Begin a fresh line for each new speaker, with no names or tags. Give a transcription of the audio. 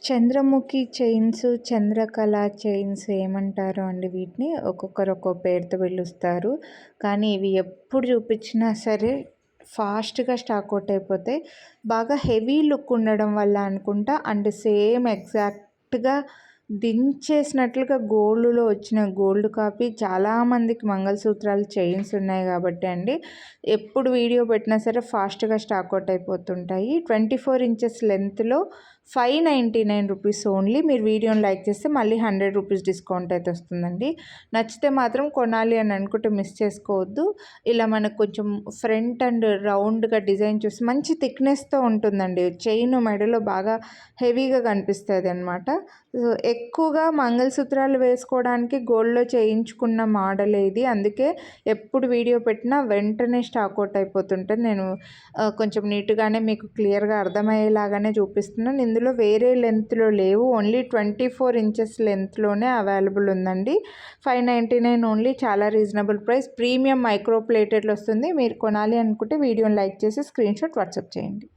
Chandramukhi chains, Chandrakala chains ఏమంటారో అండి వీటిని. ఒక్కొక్కరు ఒక్కో పేరుతో పిలుస్తారు. కానీ ఇవి ఎప్పుడు చూపించినా సరే ఫాస్ట్‌గా స్టాక్ ఔట్ అయిపోతాయి. బాగా హెవీ లుక్ ఉండడం వల్ల అనుకుంటా. అండ్ సేమ్ ఎగ్జాక్ట్‌గా దించేసినట్లుగా గోల్డ్‌లో వచ్చిన గోల్డ్ కాపీ చాలామందికి మంగళసూత్రాలు, చైన్స్ ఉన్నాయి కాబట్టి అండి. ఎప్పుడు వీడియో పెట్టినా సరే ఫాస్ట్‌గా స్టాక్ ఔట్ అయిపోతుంటాయి. 24 ఇంచెస్ లెంత్‌లో 599 రూపీస్ ఓన్లీ. మీరు వీడియోని లైక్ చేస్తే మళ్ళీ 100 రూపీస్ డిస్కౌంట్ అయితే వస్తుందండి. నచ్చితే మాత్రం కొనాలి అని అనుకుంటే మిస్ చేసుకోవద్దు. ఇలా మనకు కొంచెం ఫ్రంట్ అండ్ రౌండ్‌గా డిజైన్ చూసి మంచి థిక్‌నెస్‌తో ఉంటుందండి. చైన్ మెడలో బాగా హెవీగా కనిపిస్తుంది అనమాట. ఎక్కువగా మంగళసూత్రాలు వేసుకోవడానికి గోల్డ్‌లో చేయించుకున్న మోడలే ఇది. అందుకే ఎప్పుడు వీడియో పెట్టినా వెంటనే స్టాక్ ఔట్ అయిపోతుంటుంది. నేను కొంచెం నీట్‌గానే మీకు క్లియర్‌గా అర్థమయ్యేలాగానే చూపిస్తున్నాను. ఇందులో వేరే లెంత్‌లో లేవు. ఓన్లీ 24 ఇంచెస్ లెంత్‌లోనే అవైలబుల్ ఉందండి. 599 ఓన్లీ. చాలా రీజనబుల్ ప్రైస్. ప్రీమియం మైక్రో ప్లేటెడ్లో వస్తుంది. మీరు కొనాలి అనుకుంటే వీడియోని లైక్ చేసి స్క్రీన్‌షాట్ వాట్సాప్ చేయండి.